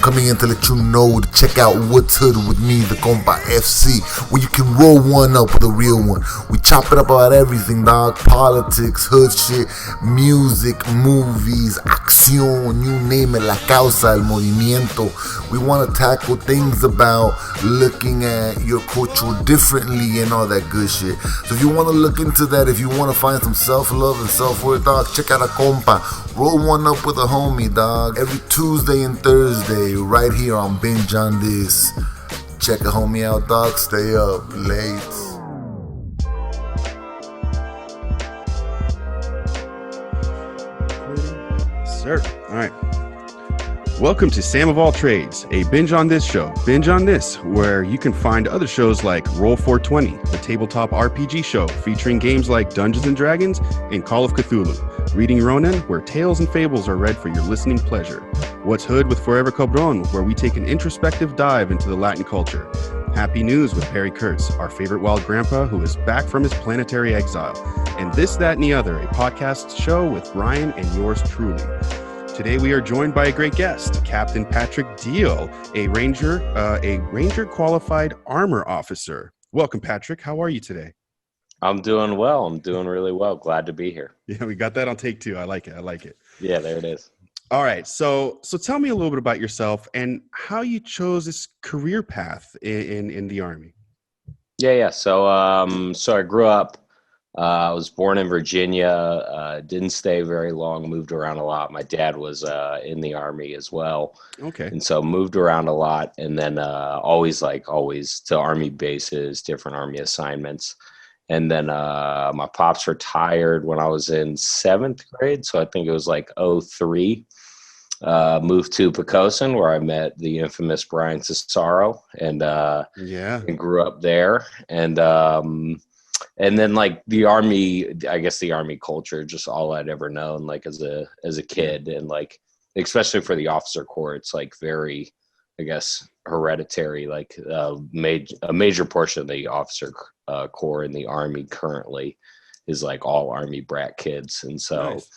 coming in to let you know to check out What's Hood with me, the Compa FC, where you can roll one up with a real one. We chop it up about everything, dog. Politics, hood shit, music, movies, acción, you name it, la causa, el movimiento. We want to tackle things about looking at your culture differently and all that good shit. So if you want to look into that, if you want to find some self-love and self-worth, dog, check out a compa. Roll one up with a homie, dog. Every Tuesday and Thursday, right here on Binge on This. Check a homie out, dog. Stay up late. Sir. All right. Welcome to Sam of All Trades, a Binge on This show. Binge on This, where you can find other shows like Roll 420, the tabletop RPG show featuring games like Dungeons and Dragons and Call of Cthulhu. Reading Ronin, where tales and fables are read for your listening pleasure. What's Hood with Forever Cabron, where we take an introspective dive into the Latin culture. Happy News with Perry Kurtz, our favorite wild grandpa who is back from his planetary exile. And This, That, and the Other, a podcast show with Bryan and yours truly. Today we are joined by a great guest, Captain Patrick Diehl, a Ranger qualified armor officer. Welcome, Patrick. How are you today? I'm doing well. I'm doing really well. Glad to be here. Yeah, we got that on take two. I like it. Yeah, there it is. All right. So tell me a little bit about yourself and how you chose this career path in the Army. Yeah. So I grew up. I was born in Virginia. Didn't stay very long. Moved around a lot. My dad was in the Army as well. Okay. And so moved around a lot, and then always to Army bases, different Army assignments. And then my pops retired when I was in 7th grade, so I think it was like 2003. Moved to Pocosin, where I met the infamous Bryan Tassara, and grew up there. And then like the Army, I guess the Army culture, just all I'd ever known, like as a kid, and like especially for the officer corps, it's like very, I guess, hereditary. Like a major portion of the officer corps in the Army currently is like all Army brat kids, and so nice.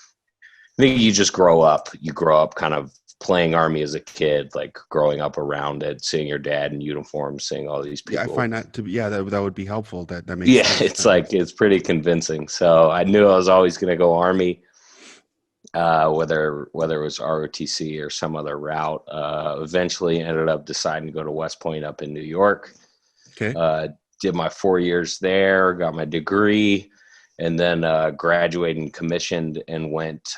I think you just grow up. You grow up kind of playing Army as a kid, like growing up around it, seeing your dad in uniform, seeing all these people. Yeah, I find that to be, that would be helpful. That makes sense. It's pretty convincing. So I knew I was always going to go Army, whether it was ROTC or some other route. Eventually ended up deciding to go to West Point up in New York. Okay. Did my 4 years there, got my degree, and then graduated and commissioned and went.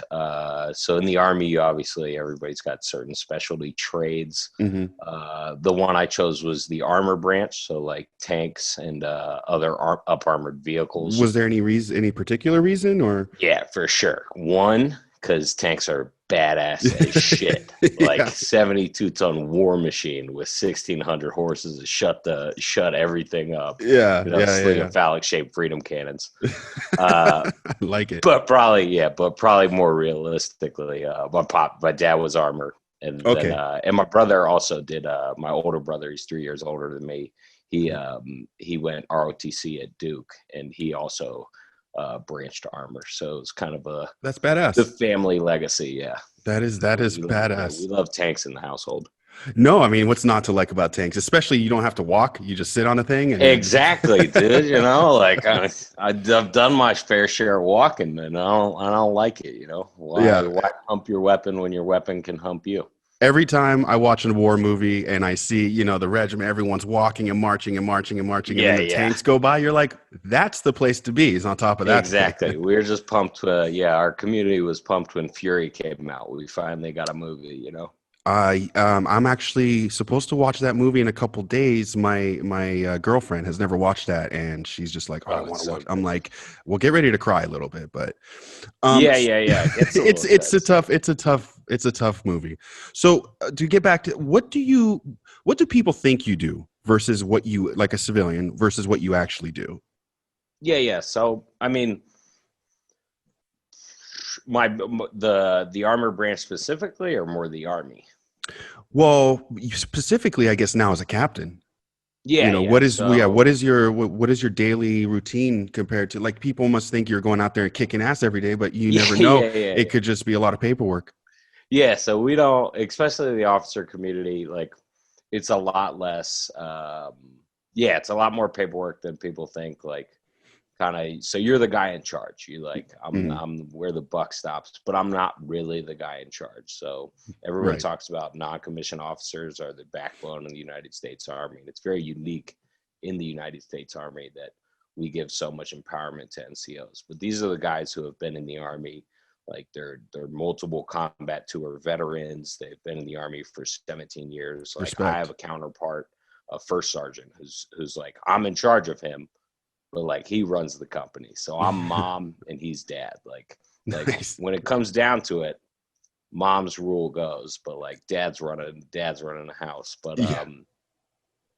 So in the Army, obviously, everybody's got certain specialty trades. Mm-hmm. The one I chose was the armor branch, so like tanks and other up-armored vehicles. Was there any particular reason, or? Yeah, for sure. One, because tanks are badass as shit. Like 72-ton war machine with 1,600 horses to shut everything up. Phallic-shaped freedom cannons. I like it. But probably more realistically, my dad was armor, and and my brother also did. My older brother, he's 3 years older than me. He went ROTC at Duke, and he also branched armor, so it's kind of that's badass. The family legacy. Yeah, that is badass. We love tanks in the household. No, I mean, what's not to like about tanks? Especially you don't have to walk; you just sit on a thing. Exactly, dude. You know, like I've done my fair share of walking, and I don't like it. You know, why hump your weapon when your weapon can hump you? Every time I watch a war movie and I see, the regiment, everyone's walking and marching and marching and marching, and then the tanks go by, you're like, that's the place to be. Is on top of that. Exactly. We were just pumped. Our community was pumped when Fury came out. We finally got a movie, I'm actually supposed to watch that movie in a couple days. My girlfriend has never watched that, and she's just like, I want to watch. I'm like, well, get ready to cry a little bit, but it's a tough movie. So to get back to what do people think you do versus what you, like a civilian, versus what you actually do? Yeah. So I mean, the armor branch specifically, or more the Army? Well, specifically, I guess now as a captain. What is your daily routine compared to, like, people must think you're going out there and kicking ass every day, but you never know. It could just be a lot of paperwork. Yeah, so we don't, especially the officer community, like it's a lot less. Yeah, it's a lot more paperwork than people think. Like, kind of. So you're the guy in charge. You like, I'm where the buck stops, but I'm not really the guy in charge. So everyone talks about non-commissioned officers are the backbone of the United States Army. And it's very unique in the United States Army that we give so much empowerment to NCOs. But these are the guys who have been in the Army. Like they're multiple combat tour veterans. They've been in the Army for 17 years. Like I have a counterpart, a first sergeant, who's like, I'm in charge of him, but like he runs the company. So I'm mom and he's dad. Like when it comes down to it, mom's rule goes, but like dad's running the house. But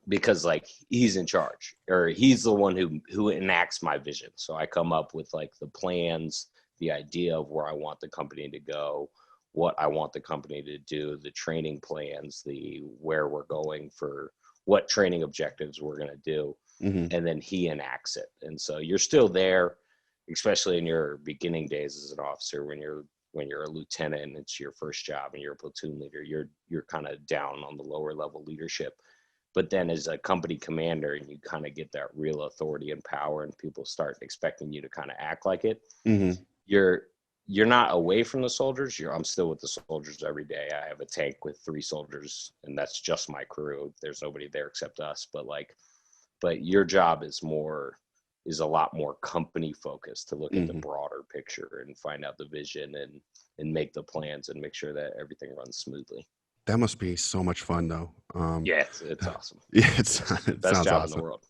because like he's in charge, or he's the one who enacts my vision. So I come up with like the plans, the idea of where I want the company to go, what I want the company to do, the training plans, the where we're going for what training objectives we're going to do. And then he enacts it. And so you're still there, especially in your beginning days as an officer, when you're a lieutenant and it's your first job and you're a platoon leader, you're kind of down on the lower level leadership. But then as a company commander, and you kind of get that real authority and power, and people start expecting you to kind of act like it. You're not away from the soldiers. I'm still with the soldiers every day. I have a tank with 3 soldiers, and that's just my crew. There's nobody there except us. But your job is a lot more company focused, to look at the broader picture and find out the vision and make the plans and make sure that everything runs smoothly. That must be so much fun, though. Yeah, it's awesome. Yeah, it best sounds job awesome. in the world.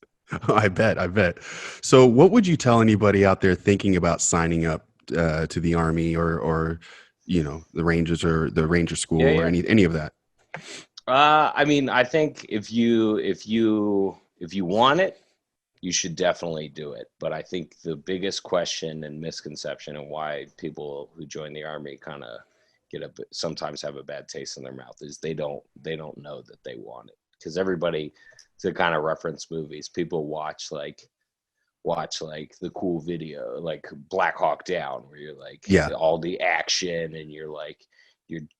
I bet. So what would you tell anybody out there thinking about signing up to the Army or the Rangers or the Ranger School or any of that? I mean, I think if you want it, you should definitely do it. But I think the biggest question and misconception, and why people who join the Army kind of sometimes have a bad taste in their mouth, is they don't know that they want it. Because everybody, to kind of reference movies, people watch like the cool video, like Black Hawk Down, where you're like, all the action, and you're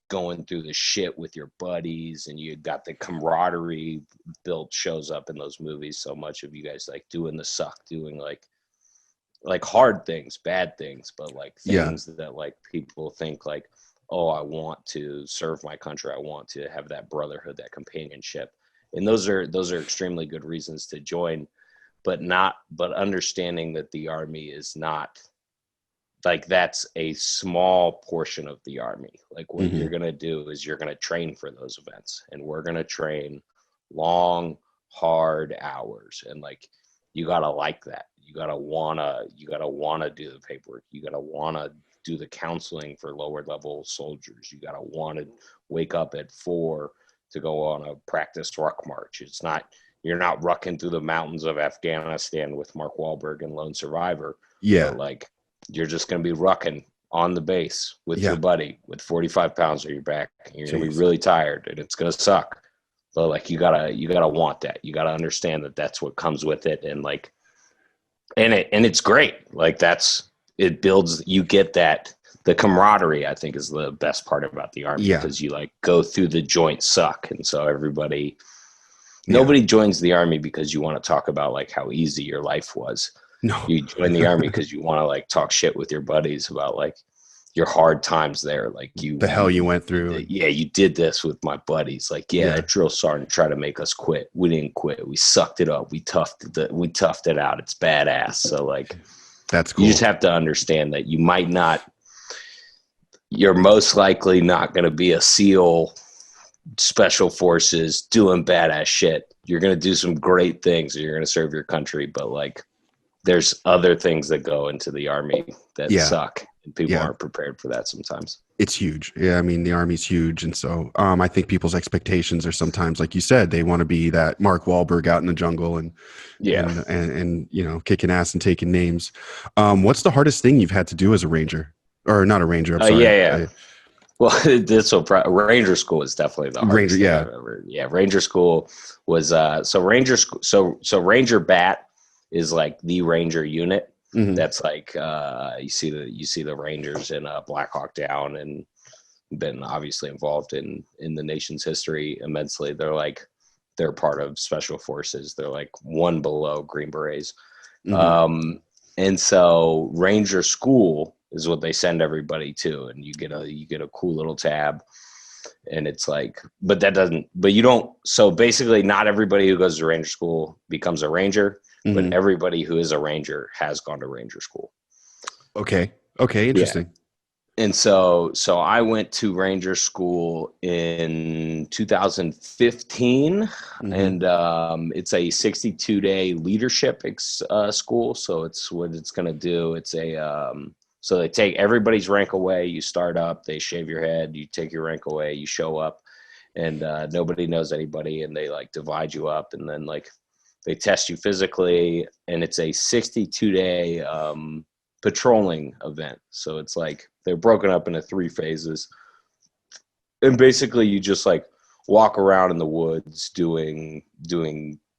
going through the shit with your buddies, and you got the camaraderie built, shows up in those movies. So much of you guys like doing the suck, doing like hard things, bad things, but like things that like people think like, oh, I want to serve my country, I want to have that brotherhood, that companionship. And those are extremely good reasons to join, but understanding that the Army is not like, that's a small portion of the Army. Like what you're going to do is you're going to train for those events, and we're going to train long, hard hours. And like, you got to like that. You got to want to do the paperwork. You got to want to do the counseling for lower level soldiers. You got to want to wake up at 4 to go on a practice ruck march. You're not rucking through the mountains of Afghanistan with Mark Wahlberg and Lone Survivor. But like, you're just going to be rucking on the base with your buddy with 45 pounds on your back. And you're going to be really tired, and it's going to suck. But like, you gotta want that. You gotta understand that that's what comes with it. And like, and it's great. Like it builds, you get that. The camaraderie, I think, is the best part about the Army, because you like go through the joint suck. And so nobody joins the Army because you want to talk about like how easy your life was. No, you join the Army because you want to like talk shit with your buddies about like your hard times there. Like you went through. You did this with my buddies. Like, that drill sergeant tried to make us quit. We didn't quit. We sucked it up. We toughed it out. It's badass. So like, that's cool. You just have to understand that you're most likely not going to be a SEAL, special forces, doing badass shit. You're going to do some great things, and you're going to serve your country. But like, there's other things that go into the Army that suck, and people aren't prepared for that sometimes. It's huge. Yeah. I mean, the Army's huge. And so I think people's expectations are sometimes, like you said, they want to be that Mark Wahlberg out in the jungle and kicking ass and taking names. What's the hardest thing you've had to do as a Ranger? Or not a Ranger, I'm sorry. Well, Ranger School is definitely the hardest thing I've ever. Yeah, Ranger School was so Ranger Bat is like the Ranger unit. That's like you see the Rangers in Black Hawk Down and been obviously involved in the nation's history immensely. They're part of special forces. They're like one below Green Berets. Mm-hmm. And so Ranger School is what they send everybody to, and you get a cool little tab, and it's like, but you don't. So basically, not everybody who goes to Ranger School becomes a Ranger, mm-hmm. but everybody who is a Ranger has gone to Ranger School. Okay, interesting. Yeah. And so I went to Ranger School in 2015, mm-hmm. and it's a 62-day leadership school. So it's what it's going to do. It's so they take everybody's rank away. You start up, they shave your head, you take your rank away, you show up, and nobody knows anybody, and they like divide you up, and then like they test you physically, and it's a 62-day patrolling event. So it's like they're broken up into 3 phases, and basically you just like walk around in the woods doing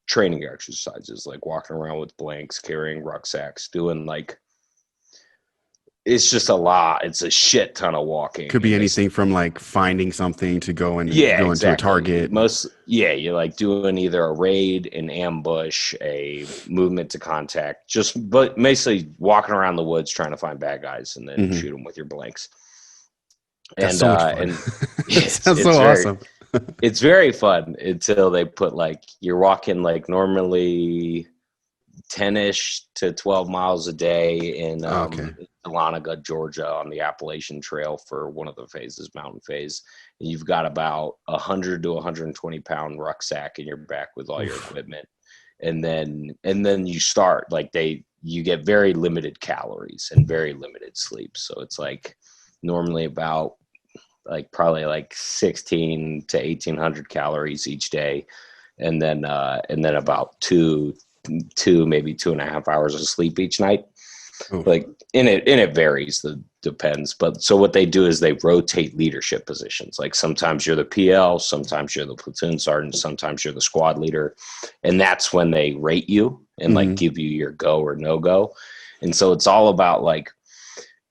training exercises, like walking around with blanks, carrying rucksacks, doing like, it's just a lot. It's a shit ton of walking. Could be anything from like finding something to go into a target. You're like doing either a raid, an ambush, a movement to contact, but basically walking around the woods trying to find bad guys and then mm-hmm. shoot them with your blanks. That's so much fun. And That's so awesome. It's very fun until they put like, you're walking like normally 10-ish to 12 miles a day in Dahlonega, Georgia, on the Appalachian Trail for one of the phases, mountain phase. And you've got about 100 to 120 pound rucksack in your back with all your equipment. And then you start like you get very limited calories and very limited sleep. So it's like normally about like probably like 16 to 1800 calories each day. And then about two, maybe 2.5 hours of sleep each night. Ooh. Like it varies, depends. But so what they do is they rotate leadership positions. Like sometimes you're the PL, sometimes you're the platoon sergeant, sometimes you're the squad leader. And that's when they rate you and mm-hmm. like give you your go or no go. And so it's all about like,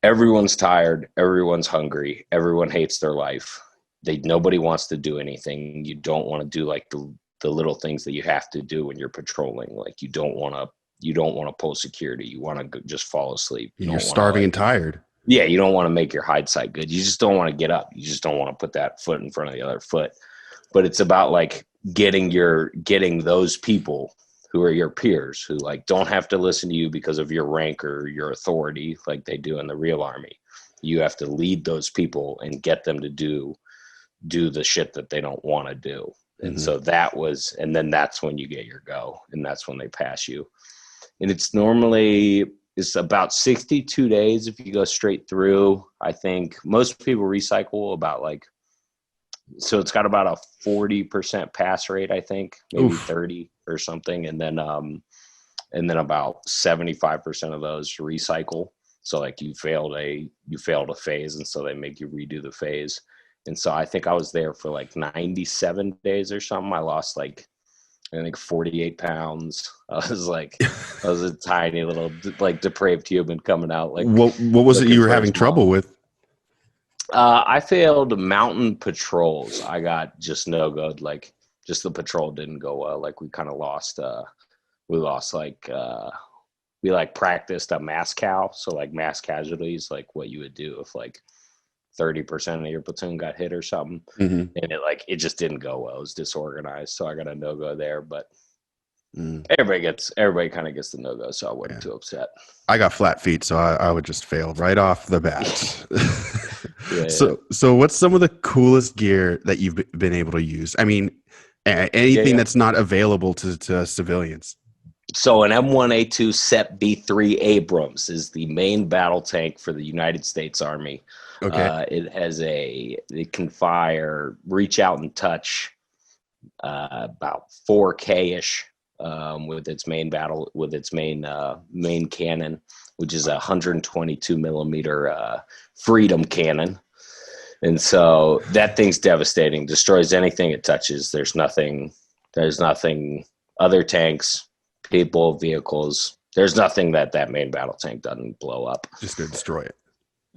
everyone's tired, everyone's hungry, everyone hates their life. Nobody wants to do anything. You don't want to do like the little things that you have to do when you're patrolling. Like you don't want to pull security. You want to just fall asleep. You're starving and tired. Yeah. You don't want to make your hindsight good. You just don't want to get up. You just don't want to put that foot in front of the other foot. But it's about like getting those people who are your peers, who like don't have to listen to you because of your rank or your authority like they do in the real army. You have to lead those people and get them to do the shit that they don't want to do. And so and then that's when you get your go, and that's when they pass you. And it's about 62 days if you go straight through. I think most people recycle about like, so it's got about a 40% pass rate, I think, maybe 30 or something. And then about 75% of those recycle. So like you failed a phase, and so they make you redo the phase. And so I think I was there for like 97 days or something. I lost like, I think 48 pounds. I was a tiny little like depraved human coming out. Like what was it you were having trouble with? I failed mountain patrols. I got just no good. Like just the patrol didn't go well. Like we kind of lost. We practiced a Maskell. So like mass casualties, like what you would do if like 30% of your platoon got hit or something. Mm-hmm. And it just didn't go well. It was disorganized. So I got a no-go there, but everybody kind of gets the no-go. So I wasn't too upset. I got flat feet, so I would just fail right off the bat. So what's some of the coolest gear that you've been able to use? I mean, anything that's not available to civilians. So an M1A2 SEP B3 Abrams is the main battle tank for the United States Army. Okay. It can fire, reach out and touch about 4K-ish with its main cannon, which is a 122 millimeter Freedom cannon. And so that thing's devastating, destroys anything it touches. There's nothing, other tanks, people, vehicles. There's nothing that main battle tank doesn't blow up. Just to destroy it.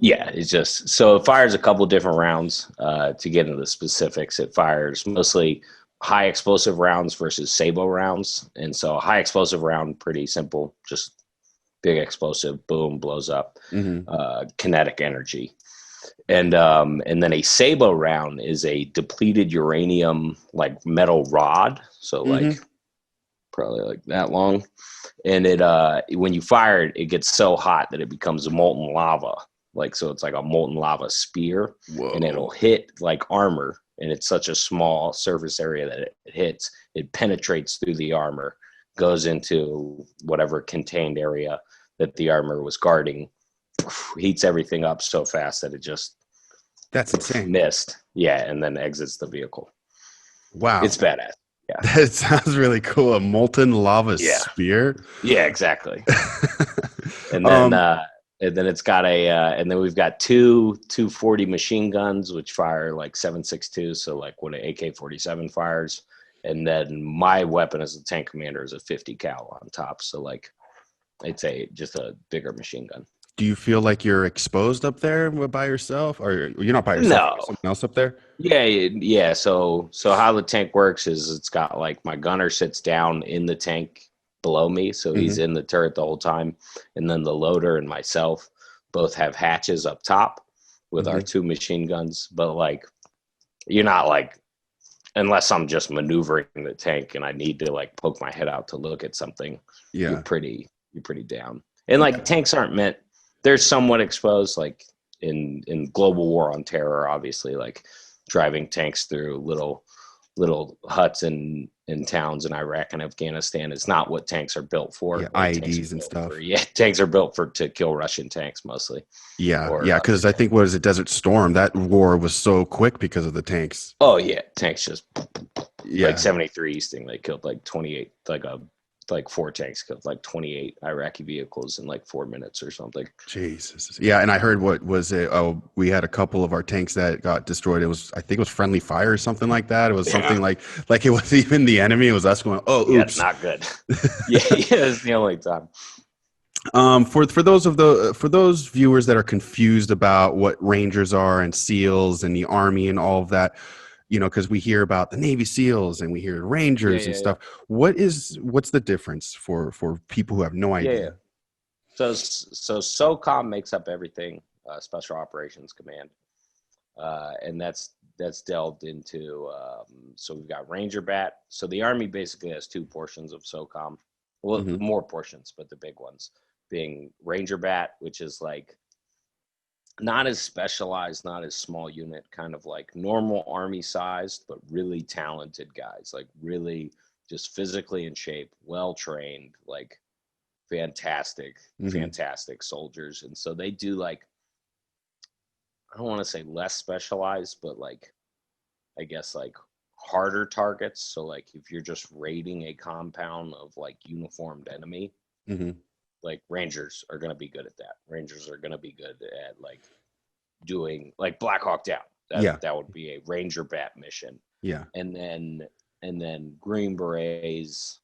Yeah, it's just so it fires a couple different rounds. To get into the specifics, it fires mostly high explosive rounds versus sabot rounds, and so a high explosive round, pretty simple, just big explosive, boom, blows up, kinetic energy, and then a sabot round is a depleted uranium like metal rod, so like probably like that long, and it when you fire it, it gets so hot that it becomes a molten lava. Like, so it's like a molten lava spear. Whoa. And it'll hit like armor, and it's such a small surface area that it hits. It penetrates through the armor, goes into whatever contained area that the armor was guarding, heats everything up so fast that it just that's insane. Missed. Yeah, and then exits the vehicle. Wow. It's badass. Yeah. That sounds really cool. A molten lava spear. Yeah, exactly. And then it's got and then we've got two 240 machine guns, which fire like 7.62, so like what an AK-47 fires. And then my weapon as a tank commander is a 50 cal on top, so like it's just a bigger machine gun. Do you feel like you're exposed up there by yourself, or you're not by yourself? No, someone else up there. Yeah. So how the tank works is it's got like my gunner sits down in the tank below me, so he's in the turret the whole time, and then the loader and myself both have hatches up top with our two machine guns. But like, you're not like, unless I'm just maneuvering the tank and I need to like poke my head out to look at something, you're pretty down. And like tanks aren't meant, they're somewhat exposed, like in global war on terror, obviously, like driving tanks through little huts in towns in Iraq and Afghanistan is not what tanks are built for. Yeah, IEDs and stuff. Tanks are built to kill Russian tanks mostly. Yeah, because I think was it Desert Storm, that war was so quick because of the tanks. Oh yeah, tanks just like 73 Easting, they killed like 28, like 4 tanks killed like 28 Iraqi vehicles in like 4 minutes or something. Jesus. Yeah, and I heard what was it? Oh, we had a couple of our tanks that got destroyed. I think it was friendly fire or something like that. It was something like it wasn't even the enemy. It was us going, oh, oops. Yeah, it's not good. yeah, it's the only time. For those viewers that are confused about what Rangers are and SEALs and the Army and all of that, you know, because we hear about the Navy SEALs and we hear Rangers and stuff. What's the difference for people who have no idea? So SOCOM makes up everything, Special Operations Command, and that's delved into. So we've got Ranger Bat. So the Army basically has 2 portions of SOCOM. Well, more portions, but the big ones being Ranger Bat, which is like not as specialized, not as small unit, kind of like normal Army sized, but really talented guys, like really just physically in shape, well trained, like fantastic soldiers. And so they do like, I don't want to say less specialized, but like, I guess like harder targets. So like if you're just raiding a compound of like uniformed enemy, like Rangers are going to be good at that. Rangers are going to be good at like doing like Black Hawk Down. That would be a Ranger Bat mission. Yeah. And then Green Berets,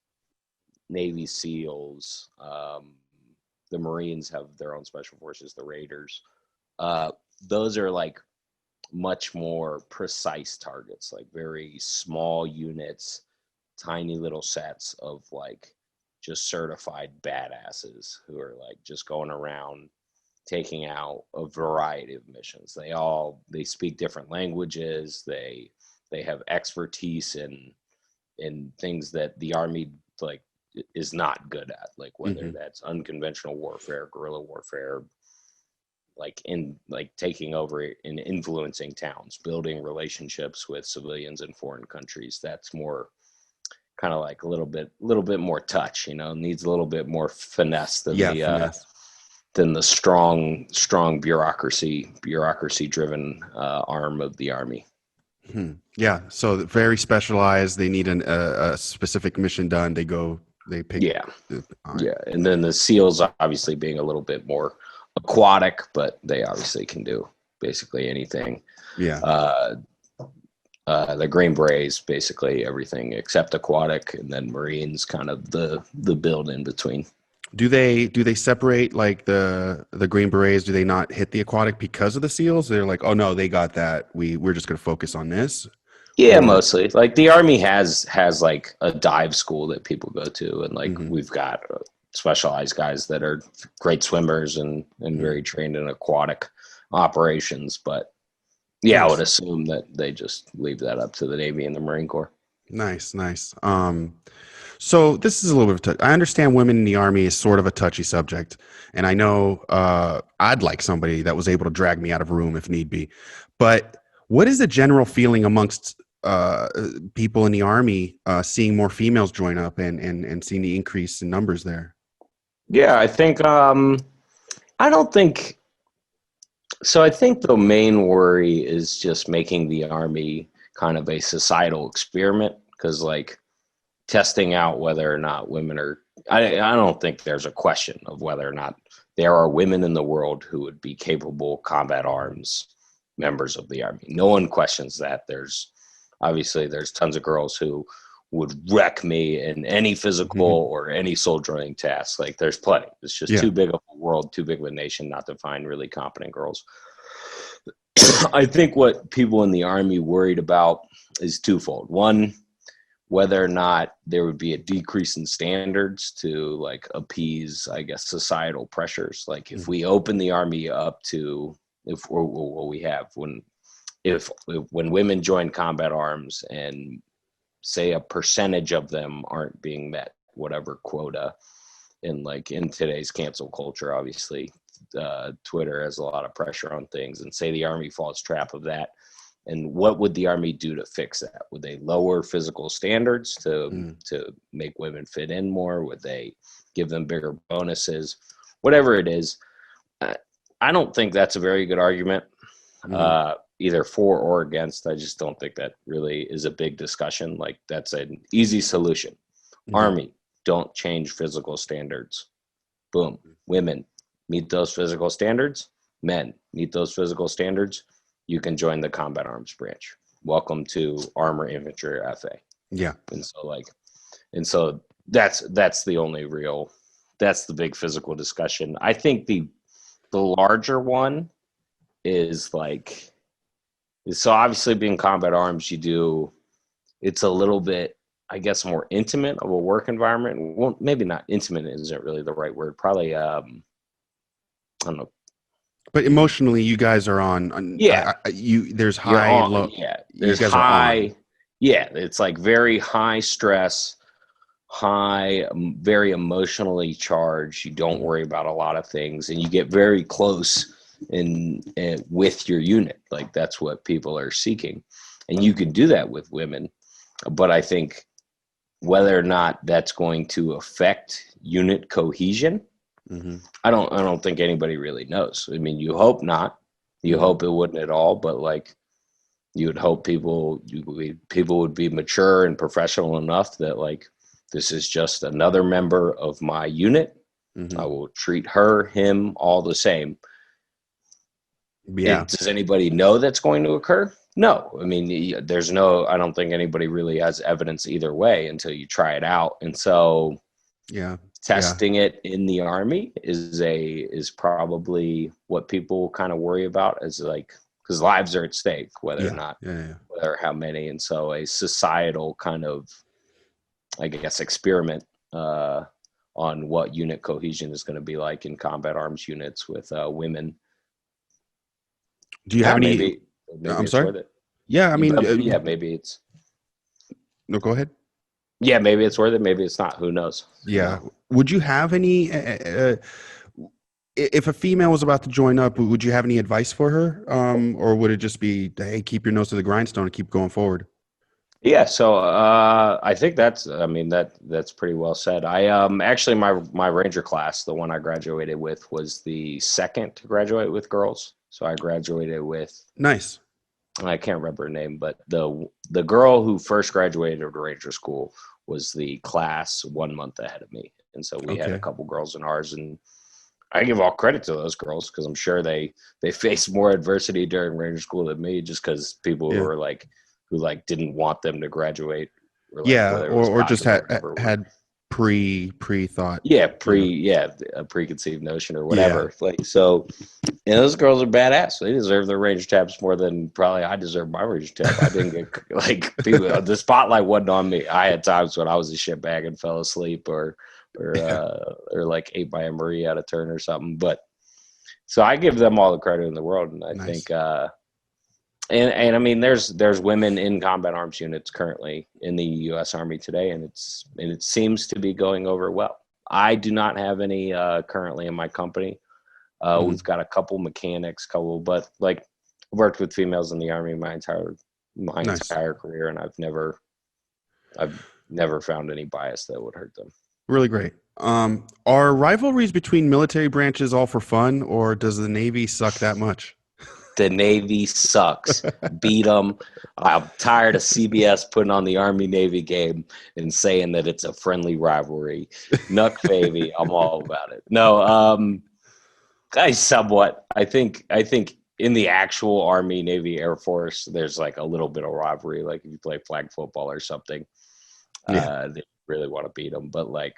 Navy SEALs, the Marines have their own special forces, the Raiders. Those are like much more precise targets, like very small units, tiny little sets of like just certified badasses who are like just going around taking out a variety of missions. They speak different languages. They have expertise in things that the Army like is not good at, like whether that's unconventional warfare, guerrilla warfare, like taking over and influencing towns, building relationships with civilians in foreign countries. That's more kind of like a little bit more touch, you know, needs a little bit more finesse than the strong bureaucracy driven arm of the Army. Yeah. So very specialized. They need a specific mission done. They pick. Yeah. And then the SEALs obviously being a little bit more aquatic, but they obviously can do basically anything. Yeah. The Green Berets basically everything except aquatic, and then Marines kind of the build in between. Do they separate like the Green Berets? Do they not hit the aquatic because of the SEALs? They're like, oh no, they got that. We're just going to focus on this. Yeah, Or mostly. Like the Army has like a dive school that people go to, and like mm-hmm. we've got specialized guys that are great swimmers and very trained in aquatic operations. But yeah, nice. I would assume that they just leave that up to the Navy and the Marine Corps. Nice. So this is a little bit of I understand women in the Army is sort of a touchy subject. And I know I'd like somebody that was able to drag me out of a room if need be. But what is the general feeling amongst people in the Army seeing more females join up and seeing the increase in numbers there? Yeah, I think I don't think so. I think the main worry is just making the Army kind of a societal experiment, because like testing out whether or not women are, I don't think there's a question of whether or not there are women in the world who would be capable combat arms members of the Army. No one questions that. There's tons of girls who would wreck me in any physical or any soldiering task. Like there's plenty. It's just too big of a world, too big of a nation not to find really competent girls. I think what people in the Army worried about is twofold. One, whether or not there would be a decrease in standards to like appease, I guess, societal pressures. Like if we open the Army up to, when women join combat arms and say a percentage of them aren't being met, whatever quota, in today's cancel culture, obviously, Twitter has a lot of pressure on things, and say the Army falls trap of that. And what would the Army do to fix that? Would they lower physical standards to make women fit in more? Would they give them bigger bonuses? Whatever it is, I don't think that's a very good argument, either for or against. I just don't think that really is a big discussion. Like that's an easy solution. Army, don't change physical standards. Boom. Women, meet those physical standards. Men, meet those physical standards. You can join the combat arms branch. Welcome to Armor Infantry FA. Yeah. And so that's the only real, that's the big physical discussion. I think the larger one is so obviously being combat arms, it's a little bit, I guess, more intimate of a work environment. Well, maybe not intimate isn't really the right word. Probably, I don't know. But emotionally, you guys are on there's high and low. Yeah, there's high. Yeah, it's like very high stress, high, very emotionally charged. You don't worry about a lot of things, and you get very close with your unit. Like that's what people are seeking, and you can do that with women. But I think whether or not that's going to affect unit cohesion, I don't think anybody really knows. I mean, you hope not. You hope it wouldn't at all, but like you would hope people would be mature and professional enough that like this is just another member of my unit. I will treat him all the same. Yeah. Does anybody know that's going to occur? No. I mean, I don't think anybody really has evidence either way until you try it out. And so testing it in the Army is probably what people kind of worry about, is like, because lives are at stake, whether or not, whether or how many. And so a societal kind of, I guess, experiment on what unit cohesion is going to be like in combat arms units with women. Do you have any? Maybe I'm sorry. Yeah, I mean, maybe it's. No, go ahead. Yeah, maybe it's worth it. Maybe it's not. Who knows? Yeah. Would you have any? If a female was about to join up, would you have any advice for her, or would it just be, hey, keep your nose to the grindstone and keep going forward? Yeah, so I think that's pretty well said. I actually my Ranger class, the one I graduated with, was the second to graduate with girls. So I graduated with nice. I can't remember her name, but the girl who first graduated of the Ranger school was the class 1 month ahead of me, and so we had a couple girls in ours, and I give all credit to those girls because I'm sure they faced more adversity during Ranger school than me, just because people who were who didn't want them to graduate, or or just had pre-thought. Yeah, a preconceived notion or whatever. Yeah. Like, so, and those girls are badass. They deserve their Ranger tabs more than probably I deserve my Ranger tab. I didn't get like people, the spotlight wasn't on me. I had times when I was a shitbag and fell asleep or like ate by a Marie out of turn or something. But so I give them all the credit in the world, and I think. And I mean, there's women in combat arms units currently in the U.S. Army today, and it seems to be going over well. I do not have any currently in my company. We've got a couple mechanics, but like I've worked with females in the Army my entire career, and I've never found any bias that would hurt them. Really great. Are rivalries between military branches all for fun, or does the Navy suck that much? The Navy sucks. Beat them. I'm tired of CBS putting on the Army-Navy game and saying that it's a friendly rivalry. Nuck baby. I'm all about it. No, I think in the actual Army, Navy, Air Force, there's like a little bit of rivalry. Like if you play flag football or something, they really want to beat them. But like,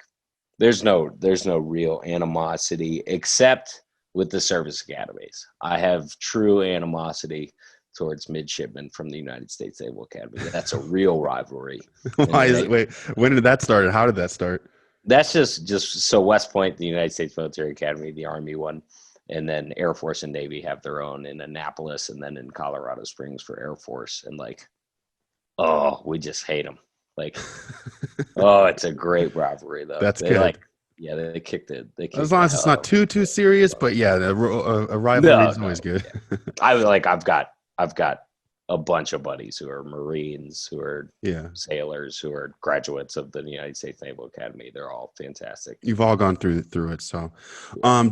there's no real animosity except with the service academies. I have true animosity towards midshipmen from the United States Naval Academy. That's a real rivalry. Wait, when did that start and how did that start? That's just so West Point, the United States Military Academy, the Army one, and then Air Force and Navy have their own in Annapolis and then in Colorado Springs for Air Force. And like, we just hate them. Like, it's a great rivalry though. That's good. Like, yeah, they kicked it. As long as it's not too serious, but yeah, a rivalry is always good. I've got a bunch of buddies who are Marines, who are sailors, who are graduates of the United States Naval Academy. They're all fantastic. You've all gone through it. So,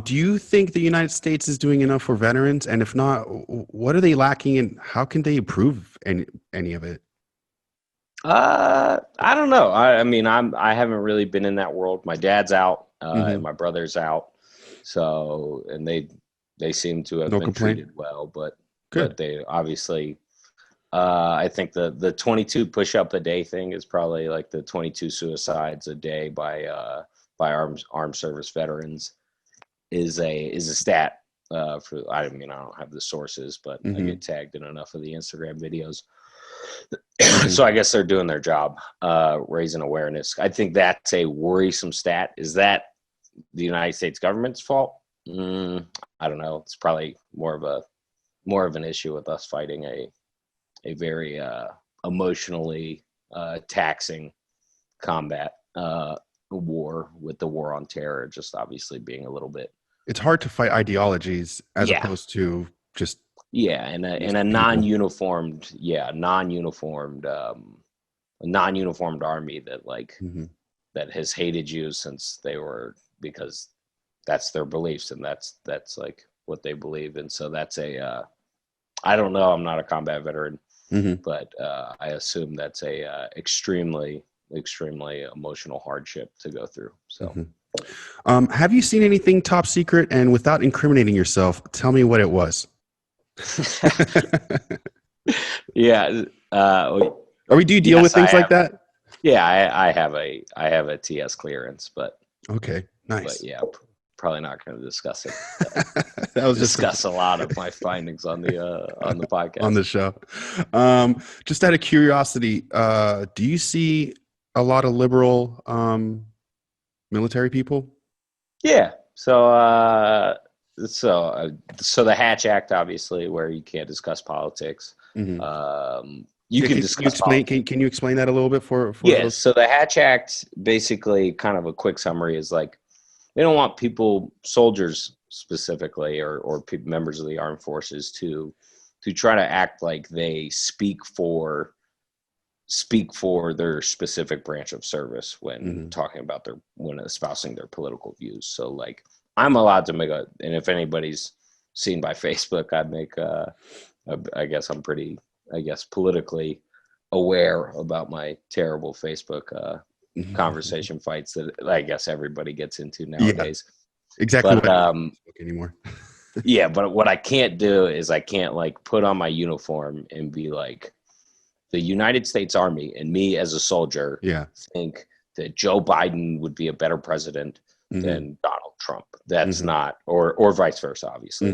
do you think the United States is doing enough for veterans? And if not, what are they lacking, and how can they improve any of it? I don't know. I mean, I haven't really been in that world. My dad's out, and my brother's out. So, and they seem to have been treated well, but they obviously, I think the 22 push-up a day thing is probably like the 22 suicides a day by armed service veterans is a stat. I don't have the sources, but I get tagged in enough of the Instagram videos. So I guess they're doing their job, raising awareness. I think that's a worrisome stat. Is that the United States government's fault? I don't know. It's probably more of an issue with us fighting a very emotionally taxing combat war, with the war on terror just obviously being a little bit. It's hard to fight ideologies as opposed to just. Yeah, and a non-uniformed army that that has hated you since because that's their beliefs and that's like what they believe. And so that's I don't know, I'm not a combat veteran, but I assume that's a extremely emotional hardship to go through. So have you seen anything top secret? And without incriminating yourself, tell me what it was. Do you deal with things like that? I have a TS clearance, but okay, nice. But probably not going to discuss it. That was discuss a lot of my findings on the podcast, on the show. Just out of curiosity, do you see a lot of liberal military people? Yeah. So the Hatch Act, obviously, where you can't discuss politics. You can discuss. Can you explain that a little bit for those? So the Hatch Act, basically, kind of a quick summary, is like they don't want soldiers specifically, or members of the armed forces to try to act like they speak for their specific branch of service when talking about when espousing their political views. So like, I'm allowed to make and if anybody's seen by Facebook, I make I guess I'm pretty, politically aware about my terrible Facebook conversation fights that I guess everybody gets into nowadays. Yeah, exactly. But, anymore. Yeah, but what I can't do is I can't like put on my uniform and be like, the United States Army and me as a soldier think that Joe Biden would be a better president than Donald Trump. That's not, or vice versa. Obviously,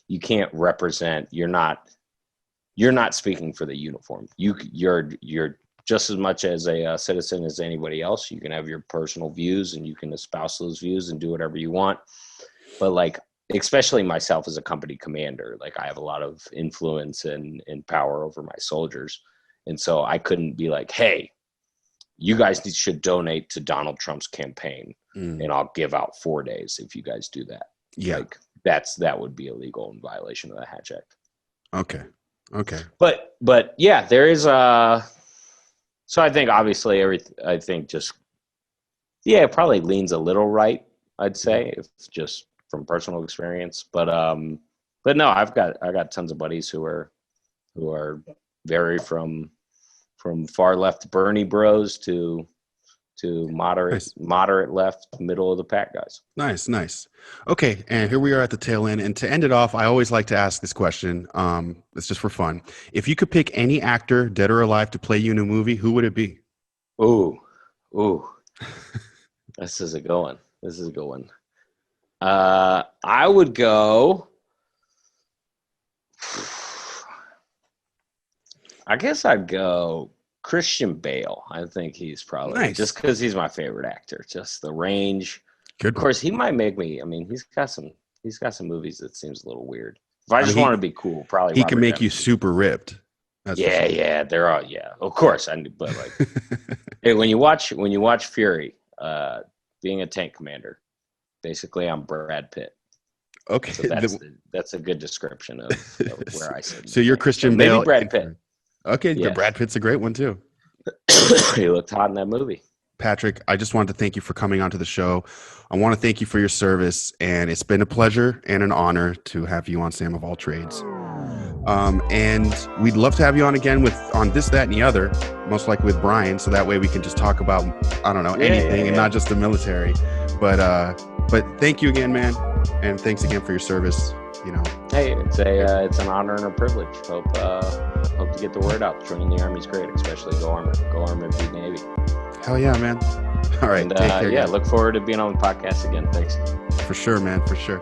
you can't represent. You're not speaking for the uniform. You're just as much as a citizen as anybody else. You can have your personal views and you can espouse those views and do whatever you want. But like, especially myself as a company commander, like I have a lot of influence and power over my soldiers. And so I couldn't be like, hey, you guys should donate to Donald Trump's campaign and I'll give out 4 days if you guys do that. Yeah. Like that would be illegal in violation of the Hatch Act. Okay. But yeah, there is so I think obviously it probably leans a little right, I'd say, if just from personal experience. But no, I got tons of buddies who are very from far left Bernie bros to moderate left, middle of the pack guys. Nice. Okay, and here we are at the tail end. And to end it off, I always like to ask this question. It's just for fun. If you could pick any actor, dead or alive, to play you in a movie, who would it be? Ooh. This is a good one. I would go. I guess I'd go Christian Bale. I think he's probably just because he's my favorite actor. Just the range. Good. Of course, he might make me. I mean, he's got some movies that seems a little weird. If I just want to be cool, probably he can make you super ripped. Yeah, they're all of course. But like, hey, when you watch Fury, being a tank commander, basically I'm Brad Pitt. Okay, so that's a good description of where I sit. So you're Christian Bale. Maybe Brad Pitt. Okay, yeah. Brad Pitt's a great one too. He looked hot in that movie. Patrick, I just wanted to thank you for coming onto the show. I want to thank you for your service, and it's been a pleasure and an honor to have you on Sam of All Trades. And we'd love to have you on again on This, That, and the Other, most likely with Bryan, so that way we can just talk about, I don't know, anything and not just the military. But thank you again, man, and thanks again for your service. Hey, it's an honor and a privilege. Hope to get the word out. Joining the Army's great, especially Go Army, beat Navy. Hell yeah, man. All right. And, take care. Look forward to being on the podcast again. Thanks. For sure, man. For sure.